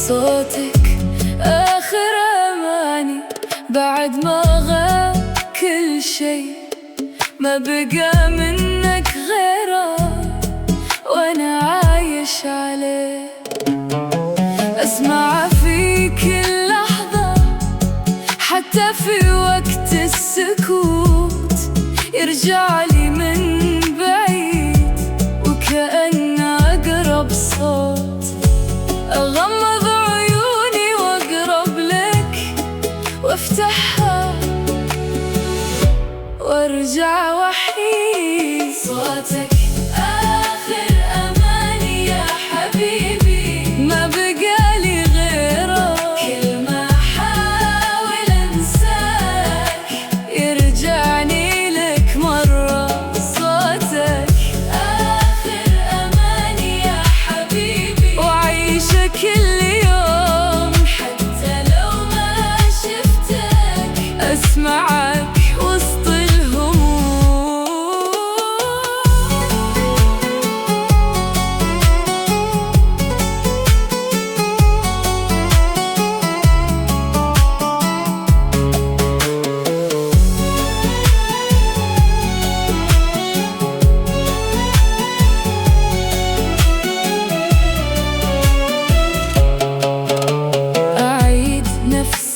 صوتك آخر أماني، بعد ما غاب كل شي، ما بقى منك غيره وأنا عايش عليه. أسمع في كل لحظة، حتى في وقت السكوت، يرجع لي من بعيد وكأنه أقرب صوت. أغمض عيوني وأقرب لك وافتحها وارجع وحيد. صوتك آخر أماني يا حبيبي، ما بقالي غيره، كل ما أحاول أنساك يرجعني لك مرة. صوتك آخر أماني يا حبيبي، وعيشه كل يوم حتى لو ما شفتك، أسمعك وسط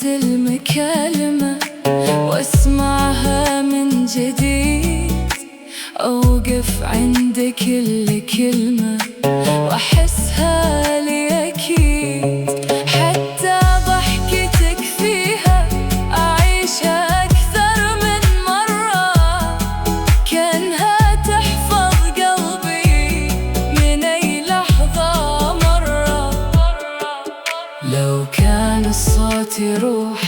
المكالمة واسمعها من جديد. أوقف عند كل كلمة وأحسها لي أكيد، حتى ضحكتك فيها أعيشها أكثر من مرة، كأنها تحفظ قلبي من أي لحظة مرة. لو كان الصوت يروح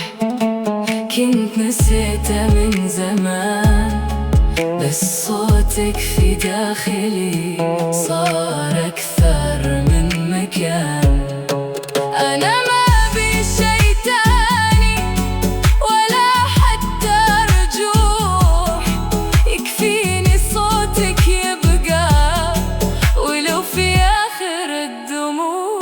كنت نسيته من زمان، بس صوتك في داخلي صار أكثر من مكان. أنا ما أبي شي تاني ولا حتى رجوع، يكفيني صوتك يبقى ولو في آخر الدموع.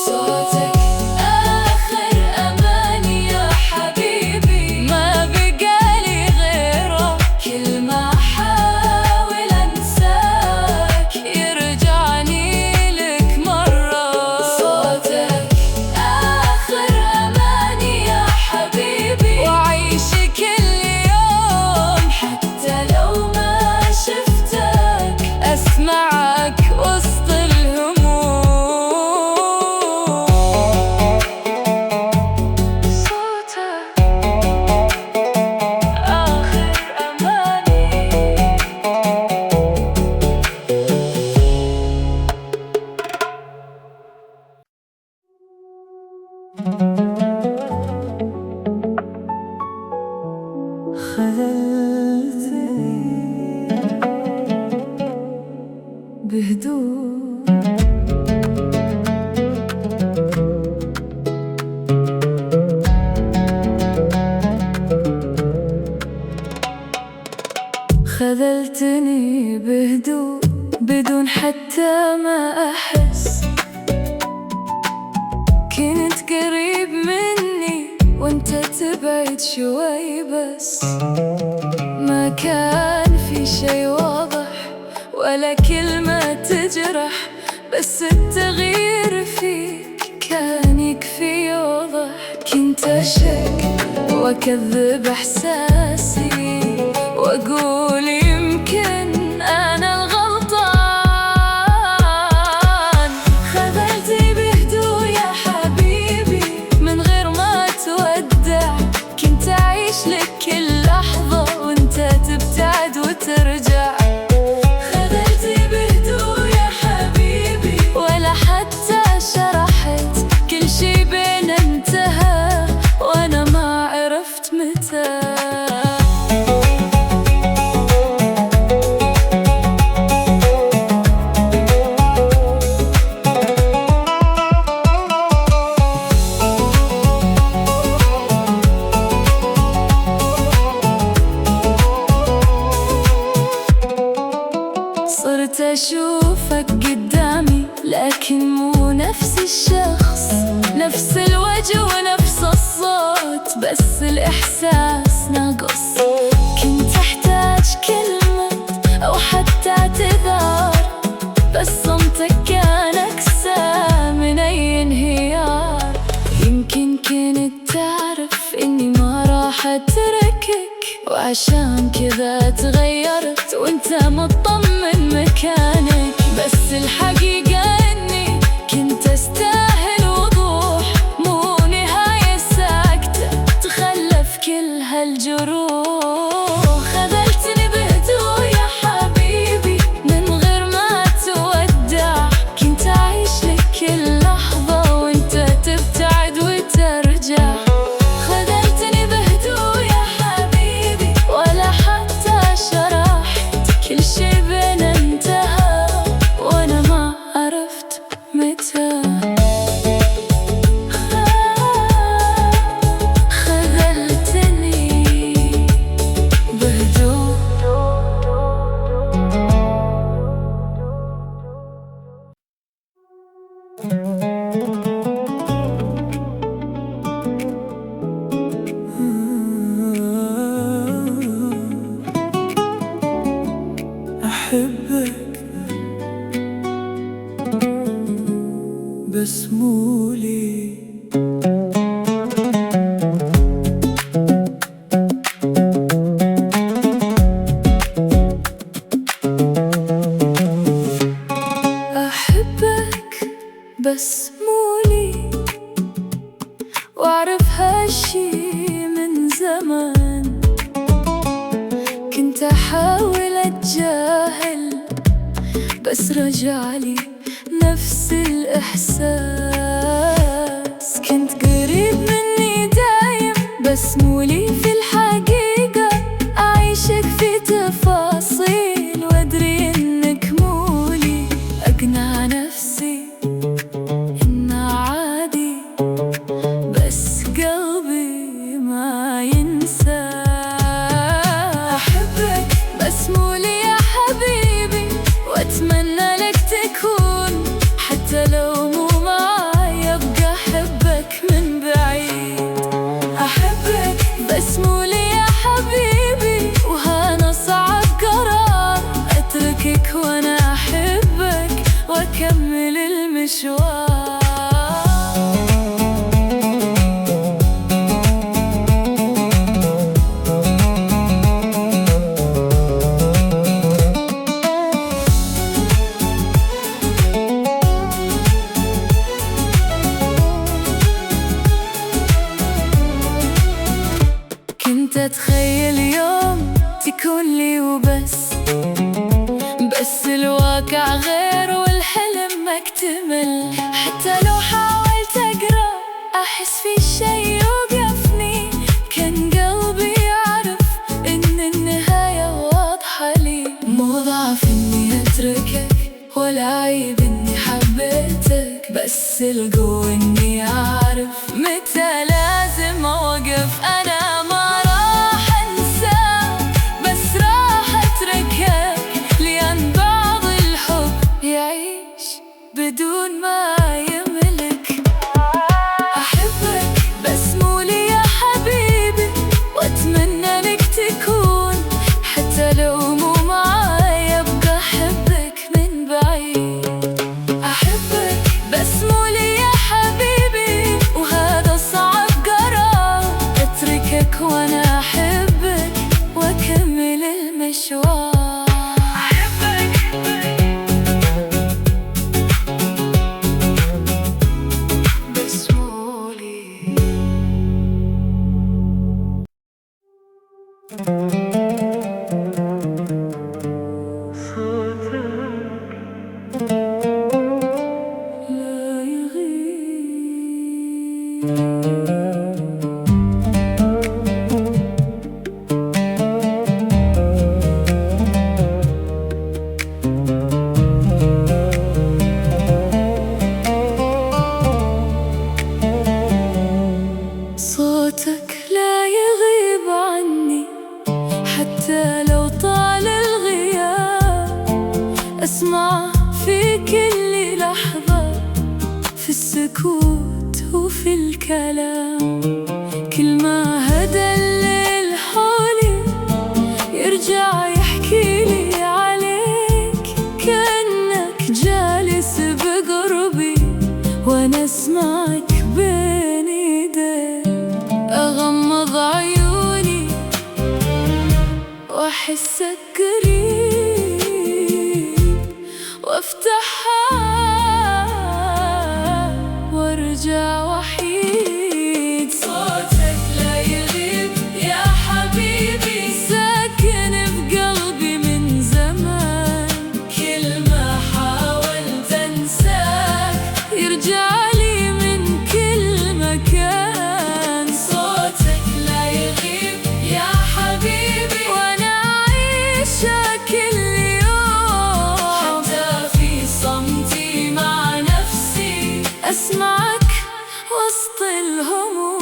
صوتك آخر أماني يا حبيبي، ما بقالي غيره، كل ما أحاول أنساك يرجعني لك مرة. صوتك آخر أماني يا حبيبي، وعيش كل يوم حتى لو ما شفتك، أسمعك وسط الهموم. صوتك آخر أماني. خذلتني بهدوء، خذلتني بهدوء بدون حتى ما أحس. كنت قريب مني وانت تبعد شوي، بس ما كان في شي واضح ولا كلمة تجرح، بس التغيير فيك كان يكفي يوضح. كنت أشك وأكذب إحساسي وأقول يمكن أنا الغلطان. خذلتني بهدوء يا حبيبي من غير ما تودع، كنت أعيش لك كل لحظة وانت تبتعد وترجع. خذلتني بهدوء يا حبيبي ولا حتى شرحت لكن مو نفس الشخص، نفس الوجه ونفس الصوت، بس الإحساس ناقص. كنت أحتاج كلمة أو حتى اعتذار، بس صمتك كان أقسى من أي انهيار. يمكن كنت تعرف إني ما راح أتركك، وعشان كذا تغيرت وإنت مطمن مكانك. بس الحقيقة إني كنت أستاهل وضوح، مو نهاية ساكتة تخلف كل هالجروح. خذلتني بهدوء يا حبيبي من غير ما تودع، كنت أعيش لك كل لحظة وإنت تبتعد وترجع. خذلتني بهدوء يا حبيبي ولا حتى شرحت، كل شي بينا انتهى وأنا ما عرفت متى. خذلتني بهدوء. أحبك بس مو لي. أحبك بس مو لي، وأعرف هالشي من زمان. كنت أحاول أتجاهل بس رجعلي نفس الإحساس. كنت قريب مني دايم بس مو لي في الحقيقة. أعيشك في تفاصيل وأدري إنك مو لي. أقنع نفسي إنه عادي بس قلبي ما ينسى. أحبك بس مو لي يا حبيبي، وأتمنى لك تكون، حتى لو مو معاي أبقى أحبك من بعيد. أحبك بس مو لي يا حبيبي، وهانا صعب قرار أتركك وأنا أحبك وأكمل المشوار. كنت أتخيل يوم تكون لي وبس، بس الواقع غير والحلم ما اكتمل. حتى لو حاولت أقرأ أحس في شي يوقفني. كان قلبي يعرف إن النهاية واضحة لي. مو ضعف إني أتركك ولا عيب إني حبيتك، بس القوة إني أعرف متى لازم أوقف. أنا ما راح أنساك بس راح أتركك، لأن بعض الحب يعيش بدون ما يملك. أحبك بس مو لي يا حبيبي، وأتمنى لك تكون، حتى لو مو معاي أبقى أحبك من بعيد. أحبك بس مو لي يا حبيبي، وهذا صعب قرار أتركك وأنا أحبك وأكمل المشوار. بس مو لي. لا صوتك لا يغيب عني، حتى لو طال الغياب أسمع في كل لحظة. السكوت وفي الكلام. كل ما هدى الليل حولي يرجع يحكيلي عليك، كأنك جالس بقربي وانا اسمعك بين ايديك. اغمض عيوني واحسك قريب، وافتحها وارجع وحيد. صوتك لا يغيب يا حبيبي، ساكن بقلبي من زمان. كل ما حاولت انساك يرجع لي من كل مكان. صوتك لا يغيب يا حبيبي، وانا عايشة كل يوم حتى في صمتي مع نفسي اسمعك وسط الهموم.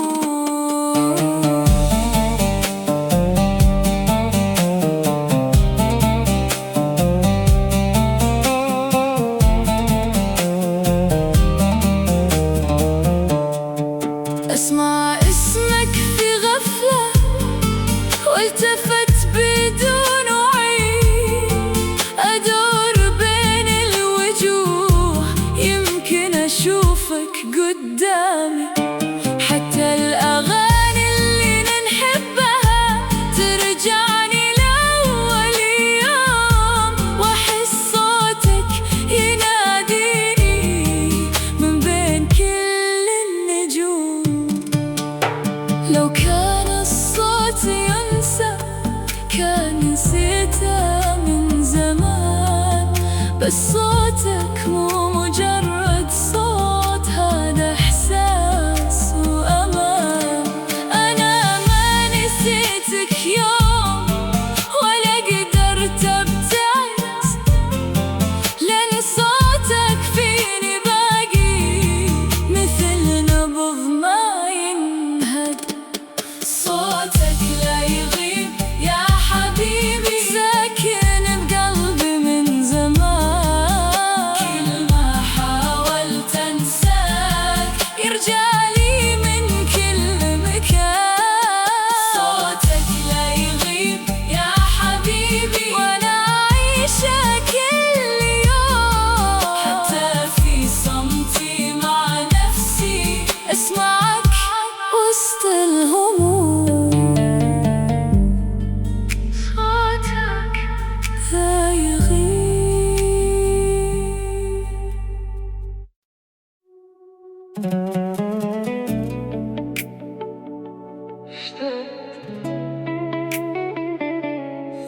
اسمع اسمك في غفلة والتفت بدون وعي، ادور بين الوجوه يمكن اشوفك قدامي. حتى الاغاني اللي نحبها ترجعني لاول يوم، واحس صوتك يناديني من بين كل النجوم. لو كان الصوت ينسى كان نسيته من زمان، بس صوتك مو مجرد صوت، هذا إحساس وأمان. أنا ما نسيتك يوم ولا قدرت أبتعد، لأن صوتك فيني باقي مثل نبض ما ينهد. صوتك لا يغيب يا حبيبي، ساكن بقلبي من زمان. كل ما حاولت انساك يرجع لي من كل مكان. صوتك لا يغيب يا حبيبي، وانا عايشة كل يوم حتى في صمتي مع نفسي اسمعك وسط الهموم. صوتك لا يغيب.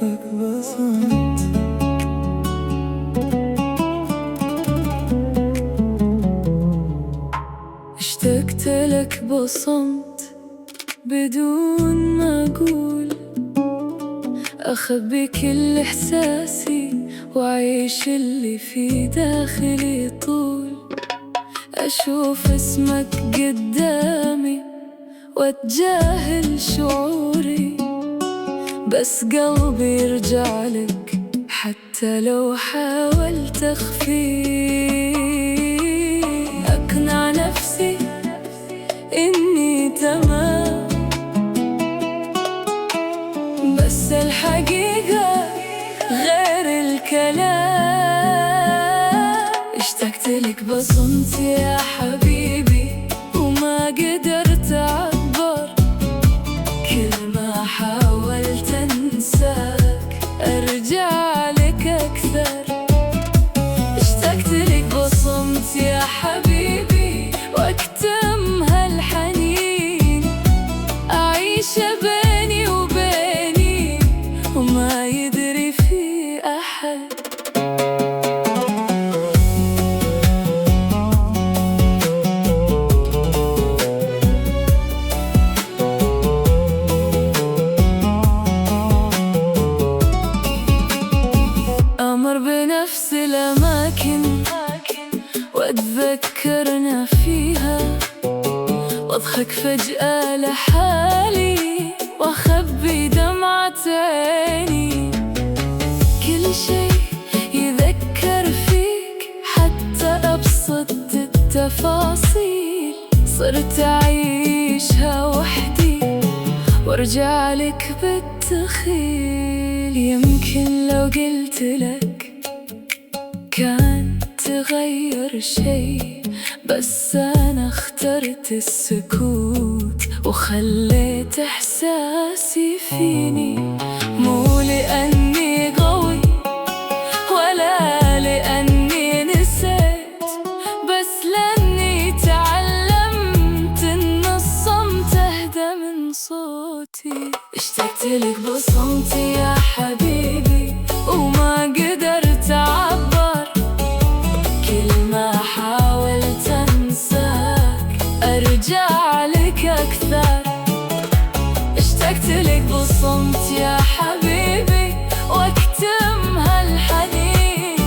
لك بصمت اشتقت لك بصمت بدون ما أقول، أخبي كل إحساسي وأعيش اللي في داخلي طول. أشوف اسمك قدامي وأتجاهل شعوري، بس قلبي يرجع لك حتى لو حاولت أخفيه. أقنع نفسي إني تمام، بس الحقيقة غير الكلام. اشتقت لك بصمت يا حبيبي وما قدرت أعبر. كل ما حاولت أنساك أرجع لك أكثر. اشتقت لك بصمت يا حبيبي وأكتم هالحنين، أعيش بيني وبيني وما يدري في أحد. أمر بنفس الأماكن وأتذكرنا فيها، وأضحك فجأة لحالي وأخبي دمعة عيني. كل شي يذكر فيك حتى أبسط تفاصيل صرت أعيشها وحدي وارجع لك بالتخيل. يمكن لو قلت لك كان تغير شي، بس أنا اخترت السكوت وخليت إحساسي فيني. مو لأني قوي ولا لأني نسيت، بس لأني تعلمت إن الصمت أهدى من صوتي. اشتقت لك بصمتي يا حبيبي وما قدرت أعبر، كل ما حاولت أنساك أرجع لك أكثر. اشتقت لك بصمتي يا حبيبي واكتم هالحنين،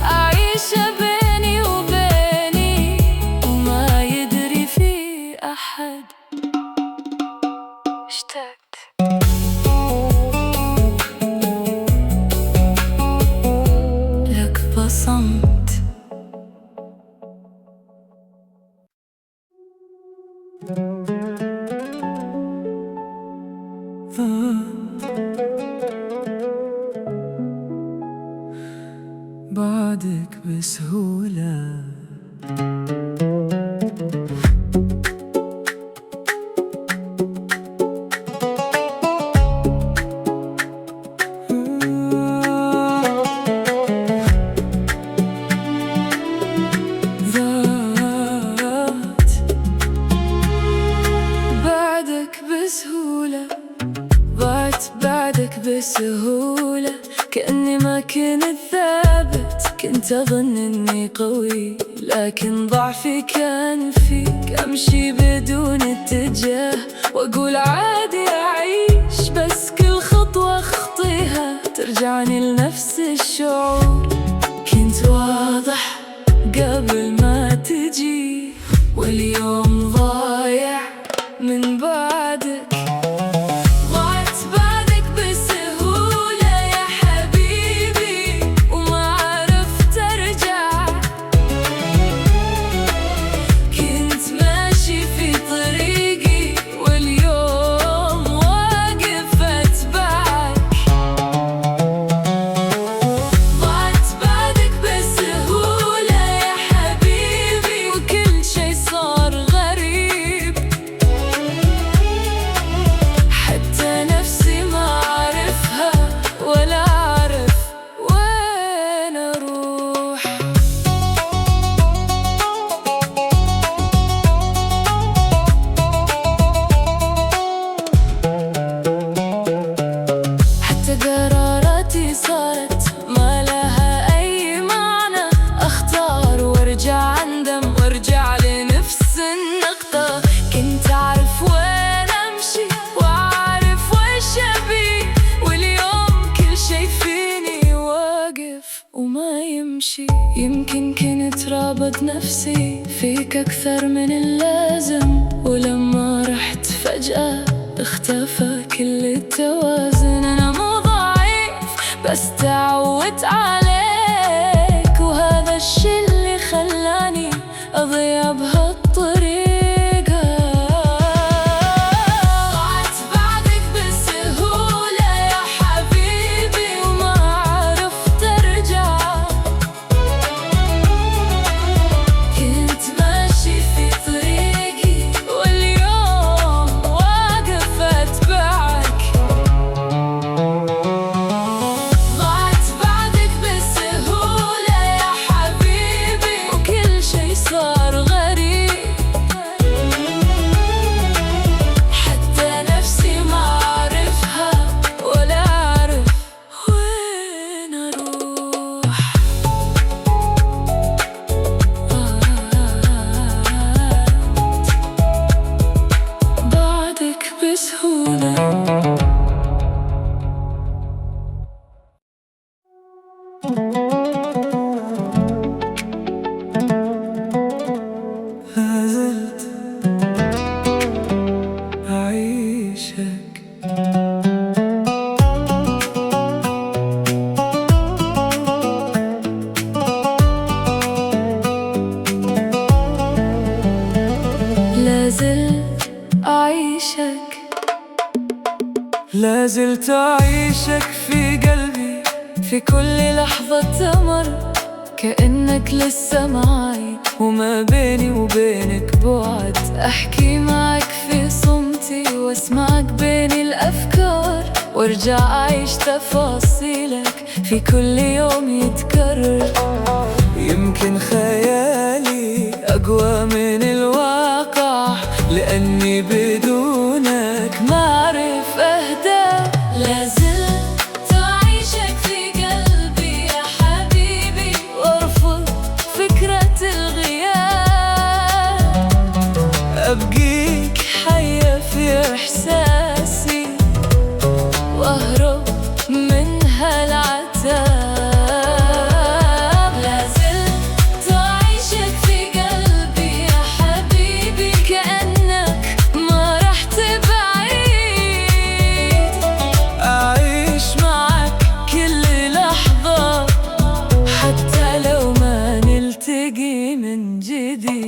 أعيش بيني وبيني وما يدري في أحد. اشتقت لك بصمت. بعدك بسهولة بعدك بسهولة، كأني ما كنت ثابت. كنت أظن إني قوي لكن ضعفي كان فيك. أمشي بدون اتجاه وأقول عادي أعيش، بس كل خطوة أخطيها ترجعني لنفس الشعور. كنت واضح قبل ما تجي واليوم ضايع من بعدك. قراراتي صارت ما لها أي معنى، أختار وارجع أندم وارجع لنفس النقطة. كنت أعرف وين أمشي وأعرف وش أبي، واليوم كل شي فيني واقف وما يمشي. يمكن كنت رابط نفسي فيك أكثر من اللازم، ولما رحت فجأة اختفى كل التوازن. أنا مو ضعيف بس تعودت عليك، وهذا الشي اللي خلاني أضيع بهالطريقة. ضعت بعدك بسهولة يا حبيبي وما عرفت أرجع. كنت ماشي في طريقي واليوم واقف أتبعك. ضعت بعدك بسهولة يا حبيبي وكل شي صار غريب. لازلت أعيشك، لازلت أعيشك في قلبي، في كل لحظة تمر كأنك لسه معاي، وما بيني وبينك بعد. أحكي معك في صمتي واسمعك بين الأفكار، وارجع أعيش تفاصيلك في كل يوم يتكرر. يمكن خيالي أقوى من الواقع، لأني بدونك ما أعرف أهدى. لازلت أعيشك في قلبي يا حبيبي، وأرفض فكرة الغياب. أبقيك حية في إحساسي، وأهرب من هالعتاب. لازلت أعيشك في قلبي يا حبيبي، كأنك ما رح تبعيد. أعيش معك كل لحظة، حتى لو ما نلتقي من جديد.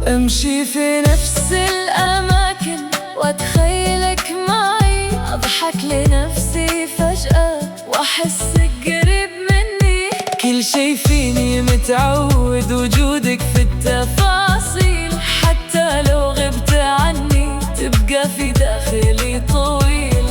أمشي في نفس الأماكن وأتخيلك معي، أضحك لنفسي فجأة وأحسك قريب مني. كل شي فيني متعود، وجودك في التفاصيل حتى لو غبت عني، تبقى في داخلي طويل.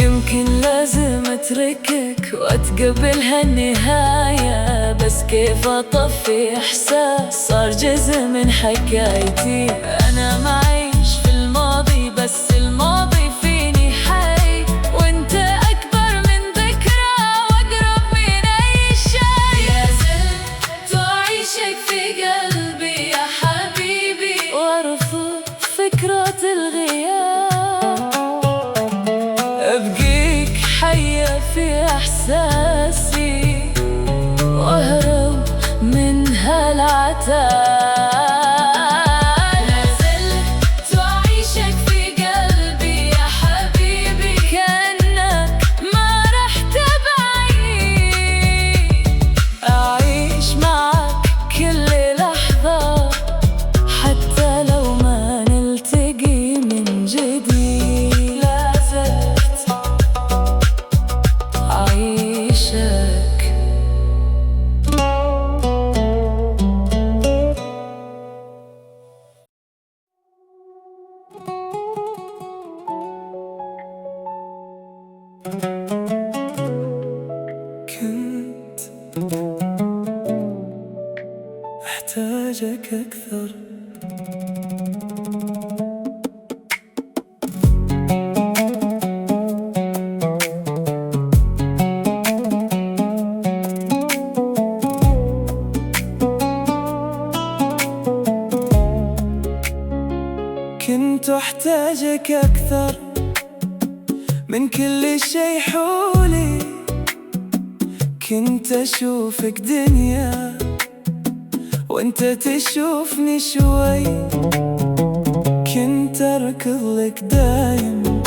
يمكن لازم أتركك وأتقبل هالنهاية، بس كيف أطفي إحساس صار جزء من حكايتي. أنا معيش في الماضي، بس الماضي فيني حي، وانت أكبر من ذكرى وأقرب من أي شي. لازلت أعيشك في قلبي يا حبيبي، وأرفض فكرة الغياب. أبقيك حية في إحساسي، وأهرب من هالعتاب. لازلت أعيشك في قلبي يا حبيبي، كأنك ما رح تبعيد. أعيش معك كل لحظة، حتى لو ما نلتقي من جديد. لازلت أعيشك. كنت أحتاجك أكثر، كنت أحتاجك أكثر من كل شي حولي. كنت أشوفك دنيا وانت تشوفني شوي. كنت أركض لك دايم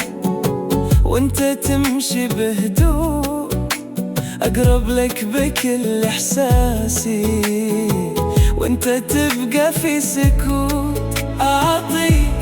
وانت تمشي بهدوء، أقرب لك بكل إحساسي وانت تبقى في سكوت. أعطيك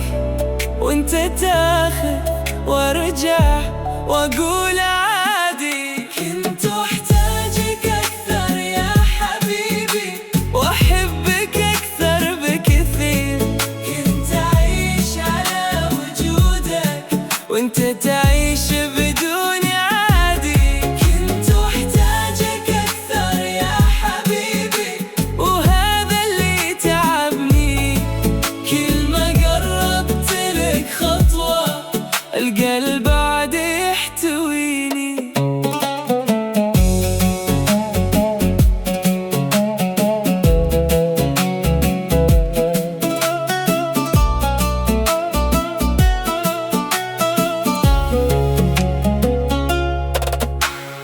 وانت تاخذ، وارجع واقول عادي. كنت أحتاجك أكثر يا حبيبي، وأحبك أكثر بكثير. كنت أعيش على وجودك وانت تعيش بدوني عادي. كنت أحتاجك أكثر يا حبيبي، وهذا اللي تعبني. كل ما قربت لك خطوة القلب بعد يحتويني.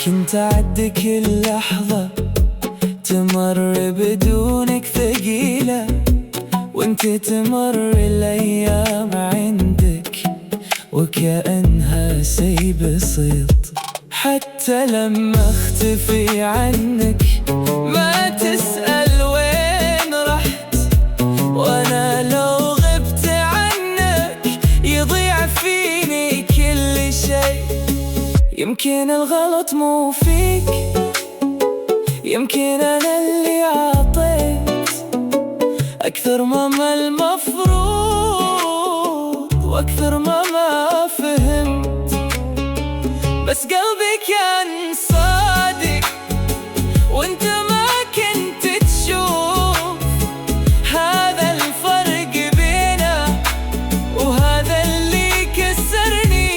كنت أعد كل لحظة تمر بدونك ثقيلة، وانت تمر الأيام عندك وكأنها شي بسيط. حتى لما اختفي عنك ما تسأل وين رحت، وانا لو غبت عنك يضيع فيني كل شي. يمكن الغلط مو فيك، يمكن انا اللي عطيت اكثر ما المفروض واكثر ما فهمت. بس قلبي كان صادق وانت ما كنت تشوف. هذا الفرق بينا وهذا اللي كسرني.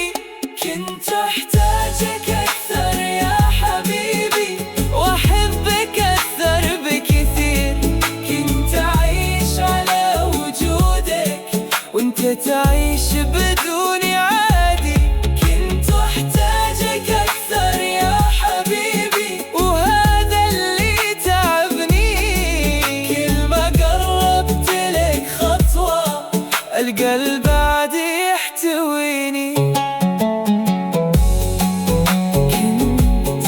كنت احتاجك اكثر يا حبيبي، واحبك اكثر بكثير. كنت اعيش على وجودك وانت تعيش بدوني عادي. كنت احتاجك اكثر يا حبيبي، وهذا اللي تعبني. كل ما قربت لك خطوة القلب بعد يحتويني. كنت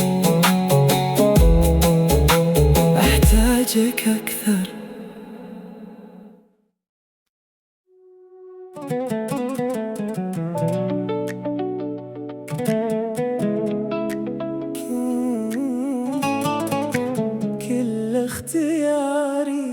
احتاجك اكثر. كل اختياري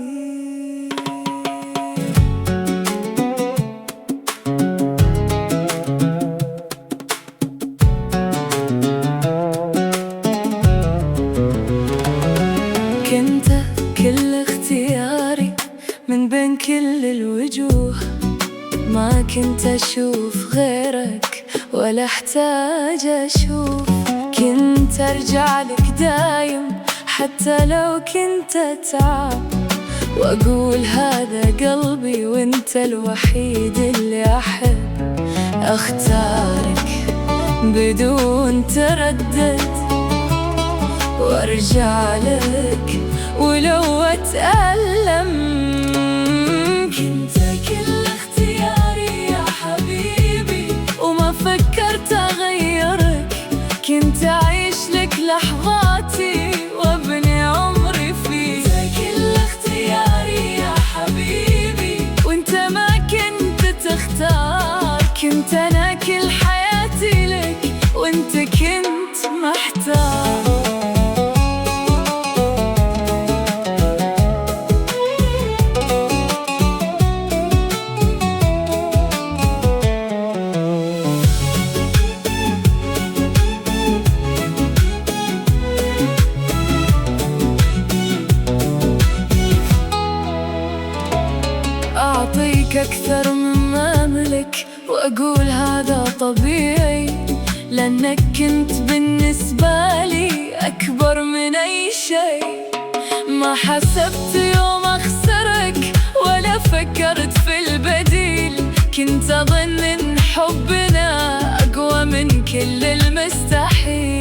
كنت كل اختياري من بين كل الوجوه. ما كنت أشوف غيرك ولا أحتاج أشوف. كنت أرجع لك دايم حتى لو كنت أتعب، وأقول هذا قلبي وانت الوحيد اللي أحب. أختارك بدون تردد وأرجع لك ولو أتألم. كنت كل اختياري يا حبيبي وما فكرت أغيرك. كنت أعيش لك لحظاتي وابني عمري فيك. كنت كل اختياري يا حبيبي وانت ما كنت تختار. كنت أنا كل حياتي لك وانت كنت محتار. أعطيك أكثر مما أملك وأقول هذا طبيعي، لأنك كنت بالنسبة لي أكبر من أي شيء. ما حسبت يوم أخسرك ولا فكرت في البديل. كنت أظن إن حبنا أقوى من كل المستحيل.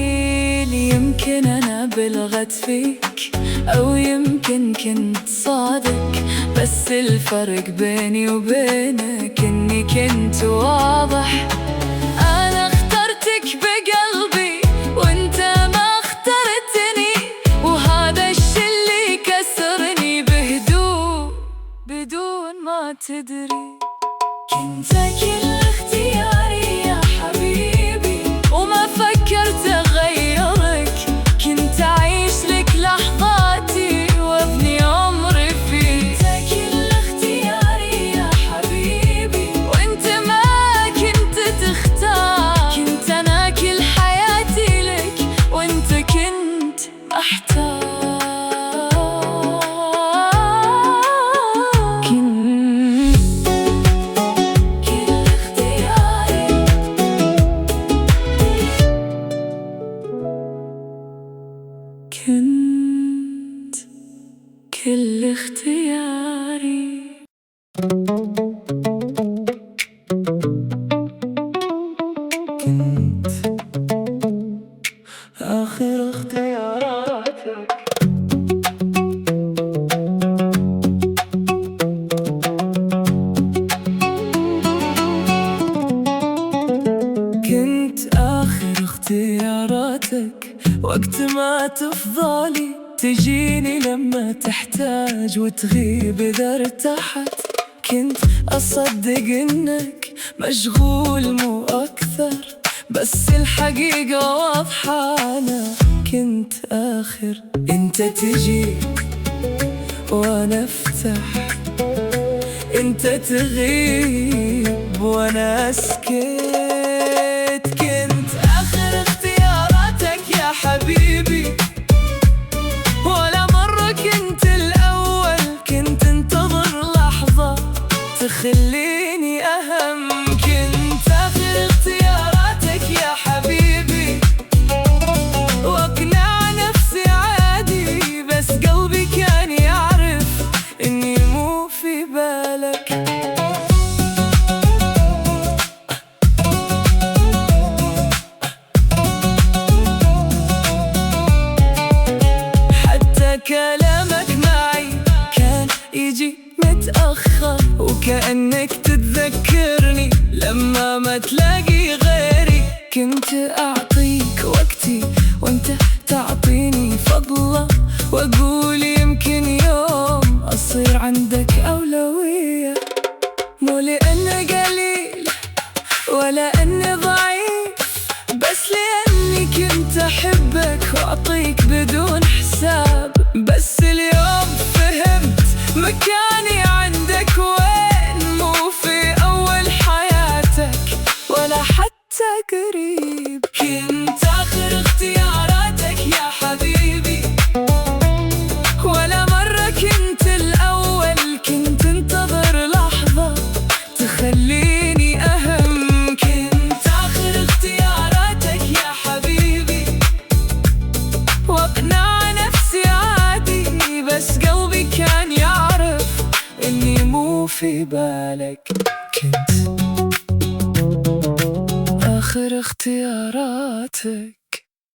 يمكن أنا بلغت فيك أو يمكن كنت صادق، بس الفرق بيني وبينك إني كنت واضح. أنا اخترتك بقلبي وإنت ما اخترتني، وهذا الشي اللي كسرني بهدوء بدون ما تدري. كنت كل اختياري يا حبيبي وما فكرت أغيرك. كنت أعيش لك لحظاتي وابني عمري فيك. كنت كل اختياري يا حبيبي وانت ما كنت تختار. كنت أنا كل حياتي لك وانت كنت محتار. كنت كل اختياري. كنت آخر اختياراتك. وقت ما تفضلي تجيني لما تحتاج وتغيب إذا ارتحت. كنت أصدق إنك مشغول مو أكثر، بس الحقيقة واضحة أنا كنت آخر. انت تجي وأنا أفتح، انت تغيب وأنا أسكت. كنت آخر اختياراتك يا حبيبي، ولا مرة كنت الأول. كنت انتظر لحظة تخليني أهم. كنت آخر اختياراتك يا حبيبي، وأقنع نفسي عادي، بس قلبي كان يعرف إني مو في بالك. حتى كلامك معي كان يجي متأخر، وكأنك تتذكرني لما ما تلاقي غيري. كنت أعطيك وقتي وانت تعطيني فضله، وأقول يمكن يوم أصير عندك أولوية. مو لأني قليل ولا أني ضعيف، بس لأني كنت أحبك وأعطيك بدون حساب. بس اليوم فهمت مكاني عندك وين، مو في أول حياتك ولا حتى قريب. كنت آخر اختياراتك يا حبيبي، ولا مرة كنت الأول. كنت انتظر لحظة تخليني أهم. كنت آخر اختياراتك يا حبيبي، وأقنع نفسي عادي، بس قلبي كان يعرف إني مو في بالك. كنت آخر اختياراتك.